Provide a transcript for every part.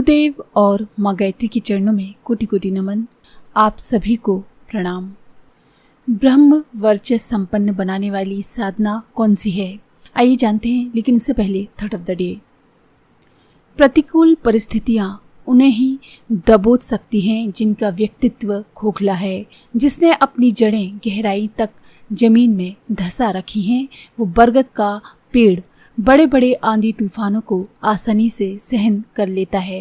गुरुदेव और माँ गायत्री के चरणों में कोटि कोटि नमन। आप सभी को प्रणाम। ब्रह्म वर्चस्व संपन्न बनाने वाली साधना कौन सी है, आइए जानते हैं। लेकिन उससे पहले थॉट ऑफ द डे। प्रतिकूल परिस्थितियाँ उन्हें ही दबोच सकती हैं जिनका व्यक्तित्व खोखला है, जिसने अपनी जड़ें गहराई तक जमीन में धंसा रखी हैं। वो बरगद का पेड़ बड़े बड़े आंधी तूफानों को आसानी से सहन कर लेता है।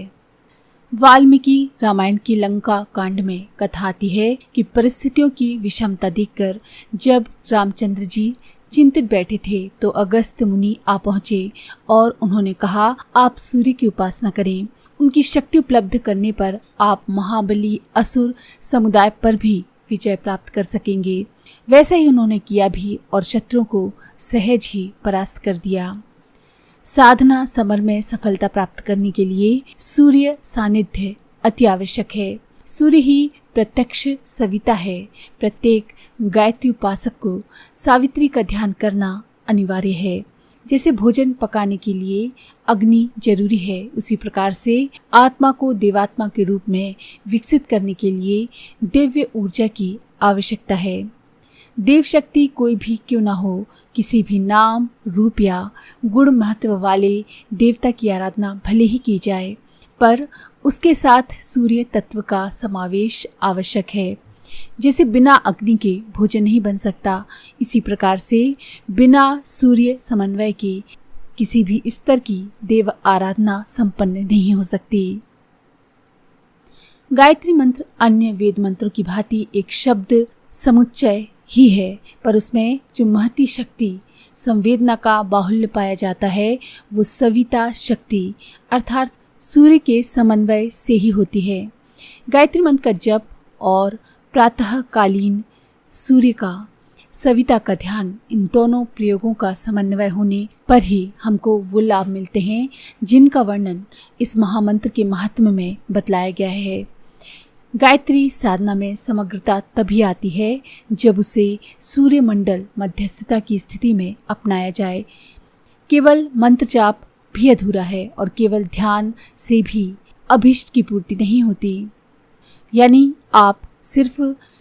वाल्मीकि रामायण की लंका कांड में कथा आती है कि परिस्थितियों की विषमता देखकर जब रामचंद्र जी चिंतित बैठे थे तो अगस्त्य मुनि आ पहुंचे और उन्होंने कहा, आप सूर्य की उपासना करें। उनकी शक्ति उपलब्ध करने पर आप महाबली असुर समुदाय पर भी विजय प्राप्त कर सकेंगे। वैसा ही उन्होंने किया भी और शत्रुओं को सहज ही परास्त कर दिया। साधना समर में सफलता प्राप्त करने के लिए सूर्य सानिध्य अति आवश्यक है। सूर्य ही प्रत्यक्ष सविता है। प्रत्येक गायत्री उपासक को सावित्री का ध्यान करना अनिवार्य है। जैसे भोजन पकाने के लिए अग्नि जरूरी है, उसी प्रकार से आत्मा को देवात्मा के रूप में विकसित करने के लिए दिव्य ऊर्जा की आवश्यकता है। देव शक्ति कोई भी क्यों ना हो, किसी भी नाम रूप या गुण महत्व वाले देवता की आराधना भले ही की जाए, पर उसके साथ सूर्य तत्व का समावेश आवश्यक है। जैसे बिना अग्नि के भोजन नहीं बन सकता, इसी प्रकार से बिना सूर्य समन्वय के किसी भी स्तर की देव आराधना संपन्न नहीं हो सकती। गायत्री मंत्र अन्य वेद मंत्रों की भांति एक शब्द समुच्चय ही है, पर उसमें जो महती शक्ति संवेदना का बाहुल्य पाया जाता है वो सविता शक्ति अर्थात सूर्य के समन्वय से ही होती है। गायत्री मंत्र का जप और प्रातःकालीन सूर्य का सविता का ध्यान, इन दोनों प्रयोगों का समन्वय होने पर ही हमको वो लाभ मिलते हैं जिनका वर्णन इस महामंत्र के महात्म्य में बतलाया गया है। गायत्री साधना में समग्रता तभी आती है जब उसे सूर्य मंडल मध्यस्थता की स्थिति में अपनाया जाए। केवल मंत्र जाप भी अधूरा है और केवल ध्यान से भी अभीष्ट की पूर्ति नहीं होती। यानी आप सिर्फ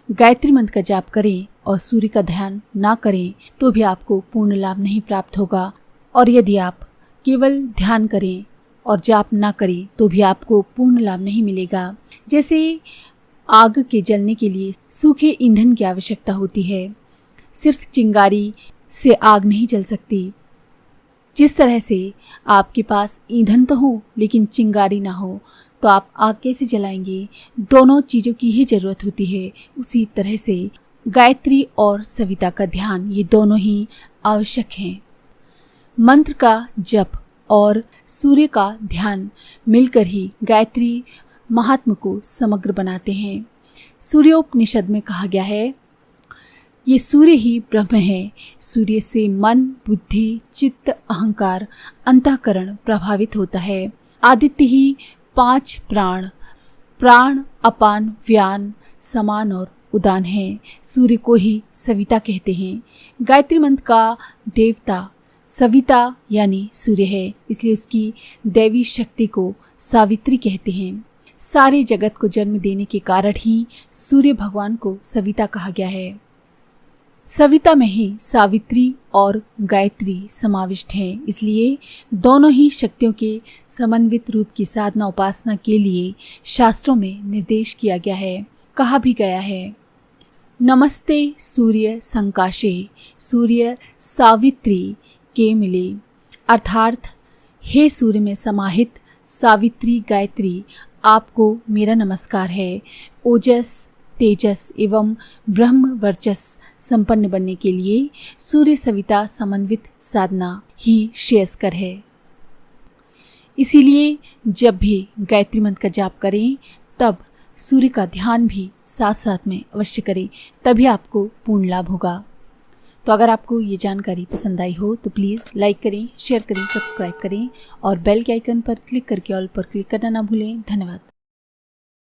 गायत्री मंत्र का जाप करें और सूर्य का ध्यान ना करें तो भी आपको पूर्ण लाभ नहीं प्राप्त होगा, और यदि आप केवल ध्यान करें और जाप ना करें तो भी आपको पूर्ण लाभ नहीं मिलेगा। जैसे आग के जलने के लिए सूखे ईंधन की आवश्यकता होती है, सिर्फ चिंगारी से आग नहीं जल सकती। जिस तरह से आपके पास ईंधन तो हो लेकिन चिंगारी ना हो तो आप आग कैसे जलाएंगे। दोनों चीज़ों की ही जरूरत होती है। उसी तरह से गायत्री और सविता का ध्यान, ये दोनों ही आवश्यक हैं। मंत्र का जप और सूर्य का ध्यान मिलकर ही गायत्री महात्म को समग्र बनाते हैं। सूर्योपनिषद में कहा गया है, ये सूर्य ही ब्रह्म है। सूर्य से मन, बुद्धि, चित्त, अहंकार, अंतःकरण प्रभावित होता है। आदित्य ही 5 प्राण, प्राण, अपान, व्यान, समान और उदान है। सूर्य को ही सविता कहते हैं। गायत्री मंत्र का देवता सविता यानी सूर्य है, इसलिए उसकी दैवी शक्ति को सावित्री कहते हैं। सारे जगत को जन्म देने के कारण ही सूर्य भगवान को सविता कहा गया है। सविता में ही सावित्री और गायत्री समाविष्ट हैं, इसलिए दोनों ही शक्तियों के समन्वित रूप की साधना उपासना के लिए शास्त्रों में निर्देश किया गया है। कहा भी गया है, नमस्ते सूर्य संकाशे सूर्य सावित्री के मिले, अर्थात हे सूर्य में समाहित सावित्री गायत्री, आपको मेरा नमस्कार है। ओजस, तेजस एवं ब्रह्म वर्चस्व संपन्न बनने के लिए सूर्य सविता समन्वित साधना ही श्रेयस्कर है। इसीलिए जब भी गायत्री मंत्र का जाप करें तब सूर्य का ध्यान भी साथ साथ में अवश्य करें, तभी आपको पूर्ण लाभ होगा। तो अगर आपको ये जानकारी पसंद आई हो तो प्लीज़ लाइक करें, शेयर करें, सब्सक्राइब करें और बेल के आइकन पर क्लिक करके ऑल पर क्लिक करना ना भूलें। धन्यवाद।